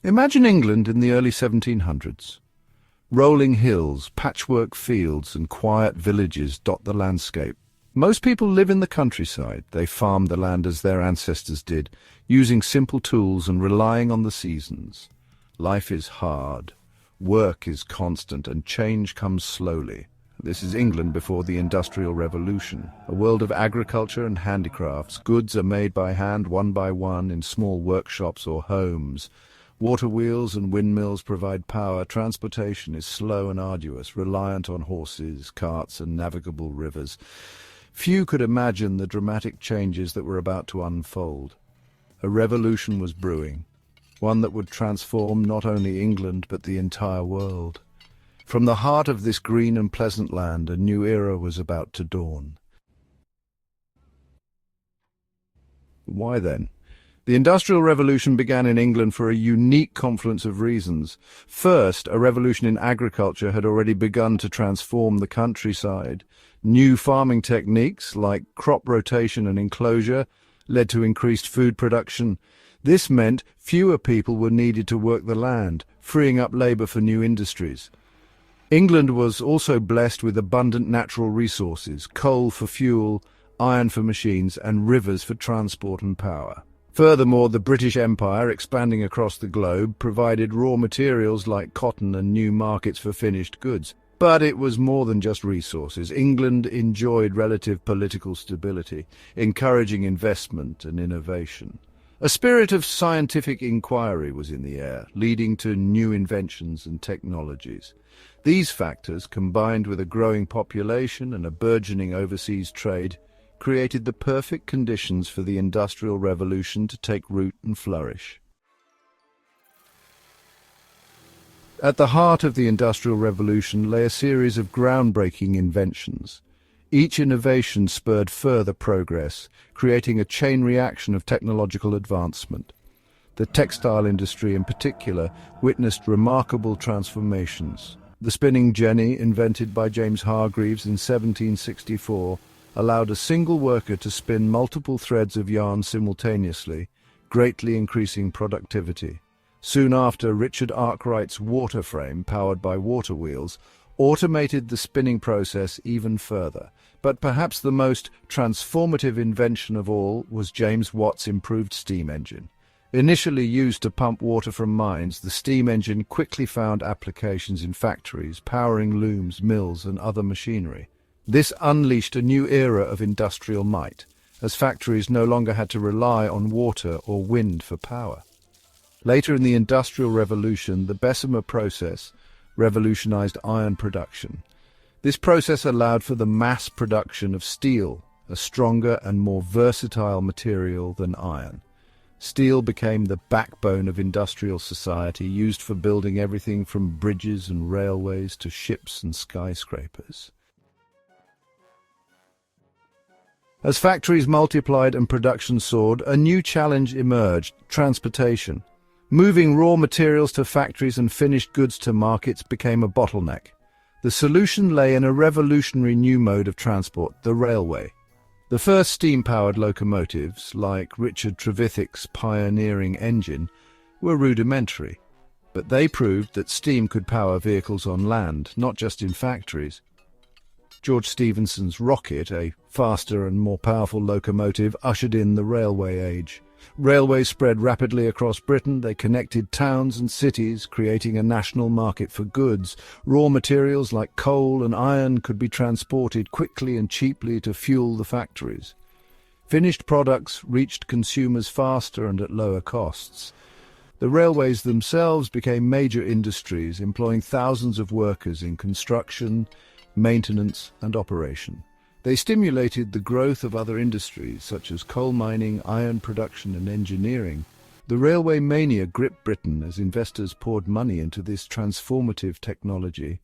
Imagine England in the early 1700s. Rolling hills, patchwork fields, and quiet villages dot the landscape. Most people live in the countryside. They farm the land as their ancestors did, using simple tools and relying on the seasons. Life is hard, work is constant, and change comes slowly. This is England before the Industrial Revolution, a world of agriculture and handicrafts. Goods are made by hand, one by one, in small workshops or homes. Water wheels and windmills provide power. Transportation is slow and arduous, reliant on horses, carts, and navigable rivers. Few could imagine the dramatic changes that were about to unfold. A revolution was brewing, one that would transform not only England but the entire world. From the heart of this green and pleasant land, a new era was about to dawn. Why then? The Industrial Revolution began in England for a unique confluence of reasons. First, a revolution in agriculture had already begun to transform the countryside. New farming techniques, like crop rotation and enclosure, led to increased food production. This meant fewer people were needed to work the land, freeing up labour for new industries. England was also blessed with abundant natural resources: coal for fuel, iron for machines, and rivers for transport and power. Furthermore, the British Empire, expanding across the globe, provided raw materials like cotton and new markets for finished goods. But it was more than just resources. England enjoyed relative political stability, encouraging investment and innovation. A spirit of scientific inquiry was in the air, leading to new inventions and technologies. These factors, combined with a growing population and a burgeoning overseas trade, created the perfect conditions for the Industrial Revolution to take root and flourish. At the heart of the Industrial Revolution lay a series of groundbreaking inventions. Each innovation spurred further progress, creating a chain reaction of technological advancement. The textile industry in particular witnessed remarkable transformations. The spinning jenny, invented by James Hargreaves in 1764, allowed a single worker to spin multiple threads of yarn simultaneously, greatly increasing productivity. Soon after, Richard Arkwright's water frame, powered by water wheels, automated the spinning process even further. But perhaps the most transformative invention of all was James Watt's improved steam engine. Initially used to pump water from mines, the steam engine quickly found applications in factories, powering looms, mills, and other machinery. This unleashed a new era of industrial might, as factories no longer had to rely on water or wind for power. Later in the Industrial Revolution, the Bessemer process revolutionized iron production. This process allowed for the mass production of steel, a stronger and more versatile material than iron. Steel became the backbone of industrial society, used for building everything from bridges and railways to ships and skyscrapers. As factories multiplied and production soared, a new challenge emerged: transportation. Moving raw materials to factories and finished goods to markets became a bottleneck. The solution lay in a revolutionary new mode of transport: the railway. The first steam-powered locomotives, like Richard Trevithick's pioneering engine, were rudimentary, but they proved that steam could power vehicles on land, not just in factories. George Stephenson's rocket, a faster and more powerful locomotive, ushered in the railway age. Railways spread rapidly across Britain. They connected towns and cities, creating a national market for goods. Raw materials like coal and iron could be transported quickly and cheaply to fuel the factories. Finished products reached consumers faster and at lower costs. The railways themselves became major industries, employing thousands of workers in construction, maintenance, and operation. They stimulated the growth of other industries, such as coal mining, iron production, and engineering. The railway mania gripped Britain as investors poured money into this transformative technology.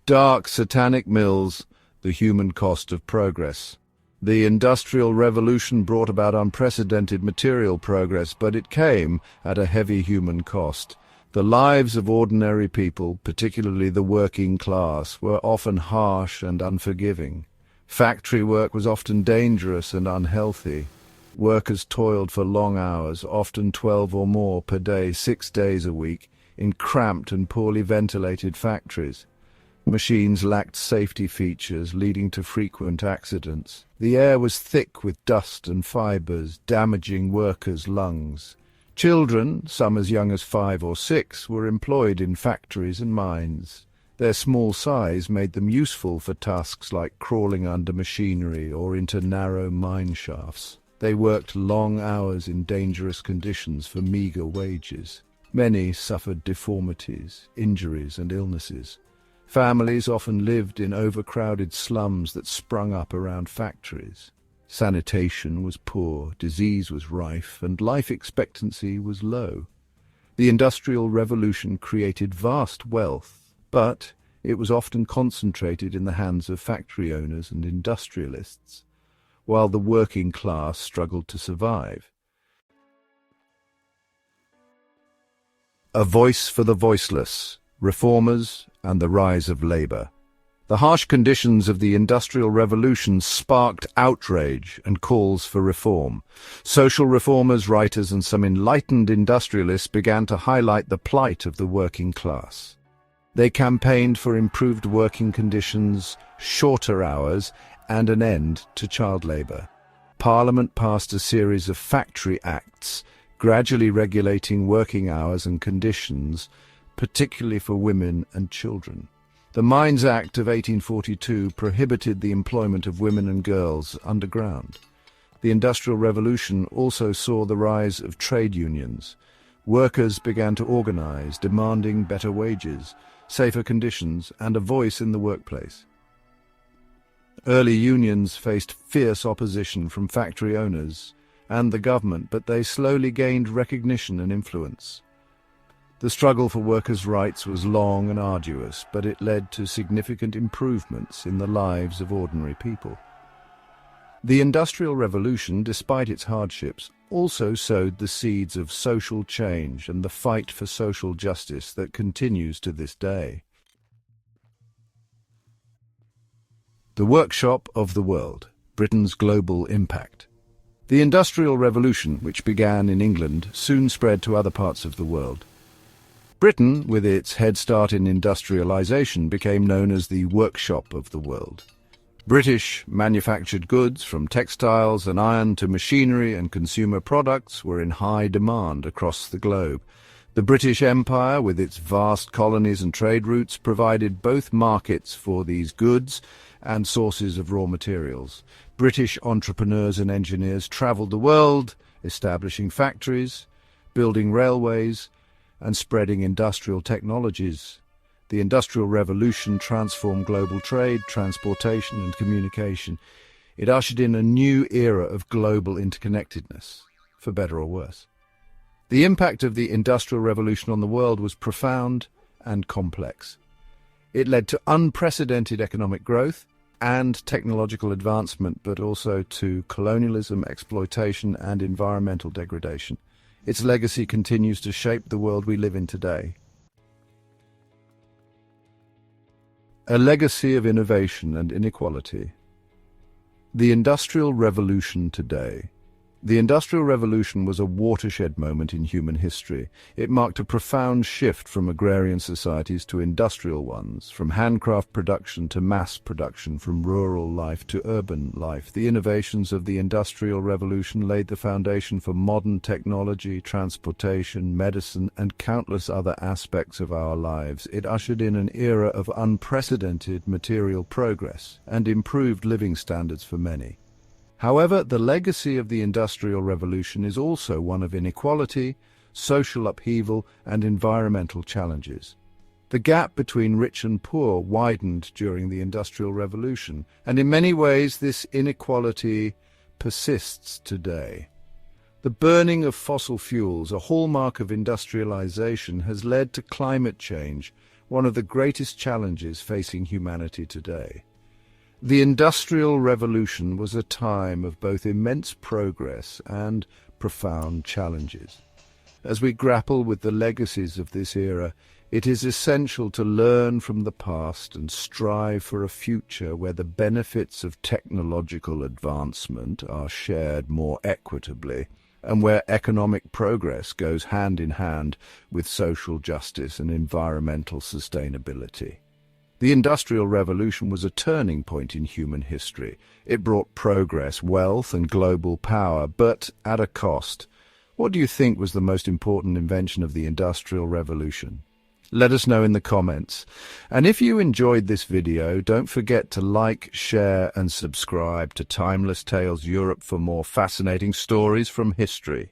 Dark, satanic mills, the human cost of progress. The Industrial Revolution brought about unprecedented material progress, but it came at a heavy human cost. The lives of ordinary people, particularly the working class, were often harsh and unforgiving. Factory work was often dangerous and unhealthy. Workers toiled for long hours, often 12 or more per day, 6 days a week, in cramped and poorly ventilated factories. Machines lacked safety features, leading to frequent accidents. The air was thick with dust and fibers, damaging workers' lungs. Children, some as young as 5 or 6, were employed in factories and mines. Their small size made them useful for tasks like crawling under machinery or into narrow mine shafts. They worked long hours in dangerous conditions for meagre wages. Many suffered deformities, injuries, and illnesses. Families often lived in overcrowded slums that sprung up around factories. Sanitation was poor, disease was rife, and life expectancy was low. The Industrial Revolution created vast wealth, but it was often concentrated in the hands of factory owners and industrialists, while the working class struggled to survive. A voice for the voiceless, reformers, and the rise of labor. The harsh conditions of the Industrial Revolution sparked outrage and calls for reform. Social reformers, writers, and some enlightened industrialists began to highlight the plight of the working class. They campaigned for improved working conditions, shorter hours, and an end to child labor. Parliament passed a series of factory acts, gradually regulating working hours and conditions, particularly for women and children. The Mines Act of 1842 prohibited the employment of women and girls underground. The Industrial Revolution also saw the rise of trade unions. Workers began to organize, demanding better wages, safer conditions, and a voice in the workplace. Early unions faced fierce opposition from factory owners and the government, but they slowly gained recognition and influence. The struggle for workers' rights was long and arduous, but it led to significant improvements in the lives of ordinary people. The Industrial Revolution, despite its hardships, also sowed the seeds of social change and the fight for social justice that continues to this day. The Workshop of the World, Britain's Global Impact. The Industrial Revolution, which began in England, soon spread to other parts of the world. Britain, with its head start in industrialization, became known as the workshop of the world. British manufactured goods, from textiles and iron to machinery and consumer products, were in high demand across the globe. The British Empire, with its vast colonies and trade routes, provided both markets for these goods and sources of raw materials. British entrepreneurs and engineers travelled the world, establishing factories, building railways, and spreading industrial technologies. The Industrial Revolution transformed global trade, transportation, and communication. It ushered in a new era of global interconnectedness, for better or worse. The impact of the Industrial Revolution on the world was profound and complex. It led to unprecedented economic growth and technological advancement, but also to colonialism, exploitation, and environmental degradation. Its legacy continues to shape the world we live in today. A legacy of innovation and inequality. The Industrial Revolution today. The Industrial Revolution was a watershed moment in human history. It marked a profound shift from agrarian societies to industrial ones, from handcraft production to mass production, from rural life to urban life. The innovations of the Industrial Revolution laid the foundation for modern technology, transportation, medicine, and countless other aspects of our lives. It ushered in an era of unprecedented material progress and improved living standards for many. However, the legacy of the Industrial Revolution is also one of inequality, social upheaval, and environmental challenges. The gap between rich and poor widened during the Industrial Revolution, and in many ways this inequality persists today. The burning of fossil fuels, a hallmark of industrialization, has led to climate change, one of the greatest challenges facing humanity today. The Industrial Revolution was a time of both immense progress and profound challenges. As we grapple with the legacies of this era, It is essential to learn from the past and strive for a future where the benefits of technological advancement are shared more equitably, and where economic progress goes hand in hand with social justice and environmental sustainability. The Industrial Revolution was a turning point in human history. It brought progress, wealth, and global power, but at a cost. What do you think was the most important invention of the Industrial Revolution? Let us know in the comments. And if you enjoyed this video, don't forget to like, share, and subscribe to Timeless Tales Europe for more fascinating stories from history.